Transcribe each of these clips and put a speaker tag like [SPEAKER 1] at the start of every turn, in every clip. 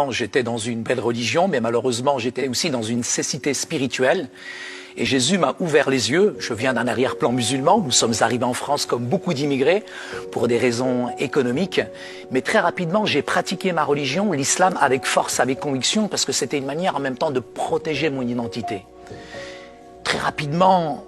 [SPEAKER 1] J'étais dans une belle religion, mais malheureusement, j'étais aussi dans une cécité spirituelle. Et Jésus m'a ouvert les yeux. Je viens d'un arrière-plan musulman. Nous sommes arrivés en France comme beaucoup d'immigrés pour des raisons économiques. Mais très rapidement, j'ai pratiqué ma religion, l'islam, avec force, avec conviction, parce que c'était une manière en même temps de protéger mon identité. Très rapidement,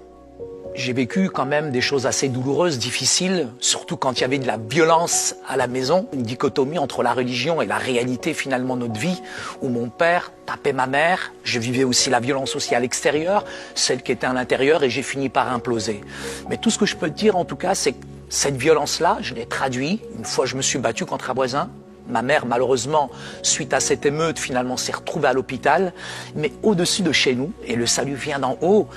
[SPEAKER 1] j'ai vécu quand même des choses assez douloureuses, difficiles, surtout quand il y avait de la violence à la maison, une dichotomie entre la religion et la réalité finalement de notre vie, où mon père tapait ma mère, je vivais aussi la violence aussi à l'extérieur, celle qui était à l'intérieur, et j'ai fini par imploser. Mais tout ce que je peux te dire en tout cas, c'est que cette violence-là, je l'ai traduit, une fois je me suis battu contre un voisin. Ma mère, malheureusement, suite à cette émeute, finalement s'est retrouvée à l'hôpital, mais au-dessus de chez nous, et le salut vient d'en haut,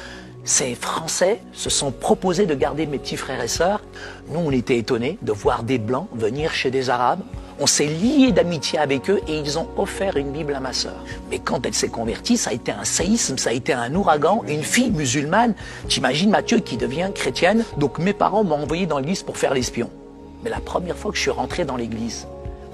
[SPEAKER 1] ces Français se sont proposés de garder mes petits frères et sœurs. Nous, on était étonnés de voir des Blancs venir chez des Arabes. On s'est liés d'amitié avec eux et ils ont offert une Bible à ma sœur. Mais quand elle s'est convertie, ça a été un séisme, ça a été un ouragan. Une fille musulmane, t'imagines Mathieu, qui devient chrétienne. Donc mes parents m'ont envoyé dans l'église pour faire l'espion. Mais la première fois que je suis rentré dans l'église,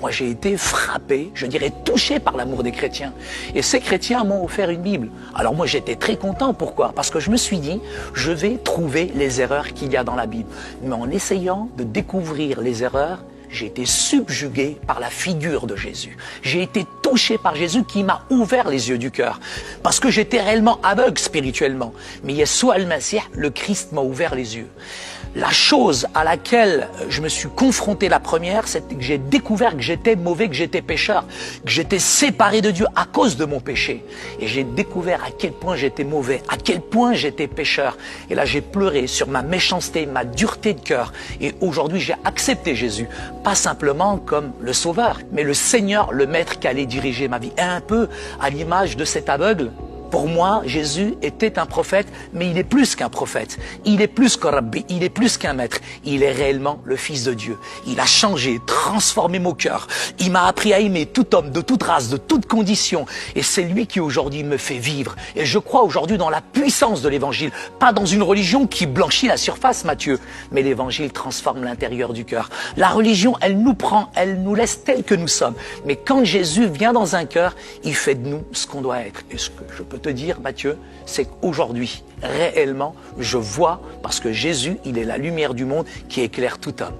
[SPEAKER 1] moi, j'ai été frappé, je dirais touché par l'amour des chrétiens. Et ces chrétiens m'ont offert une Bible. Alors moi, j'étais très content. Pourquoi? Parce que je me suis dit, je vais trouver les erreurs qu'il y a dans la Bible. Mais en essayant de découvrir les erreurs, j'ai été subjugué par la figure de Jésus. J'ai été touché par Jésus qui m'a ouvert les yeux du cœur. Parce que j'étais réellement aveugle spirituellement. Mais Yeshua al-Masih, le Christ, m'a ouvert les yeux. La chose à laquelle je me suis confronté la première, c'est que j'ai découvert que j'étais mauvais, que j'étais pécheur, que j'étais séparé de Dieu à cause de mon péché. Et j'ai découvert à quel point j'étais mauvais, à quel point j'étais pécheur. Et là, j'ai pleuré sur ma méchanceté, ma dureté de cœur. Et aujourd'hui, j'ai accepté Jésus, pas simplement comme le Sauveur, mais le Seigneur, le Maître qui allait diriger ma vie. Et un peu à l'image de cet aveugle. Pour moi, Jésus était un prophète, mais il est plus qu'un prophète. Il est plus qu'un rabbi, il est plus qu'un maître. Il est réellement le Fils de Dieu. Il a changé, transformé mon cœur. Il m'a appris à aimer tout homme, de toute race, de toute condition. Et c'est lui qui aujourd'hui me fait vivre. Et je crois aujourd'hui dans la puissance de l'Évangile. Pas dans une religion qui blanchit la surface, Matthieu. Mais l'Évangile transforme l'intérieur du cœur. La religion, elle nous prend, elle nous laisse tels que nous sommes. Mais quand Jésus vient dans un cœur, il fait de nous ce qu'on doit être. Et ce que je peux te dire, Matthieu, c'est qu'aujourd'hui, réellement, je vois, parce que Jésus, il est la lumière du monde qui éclaire tout homme.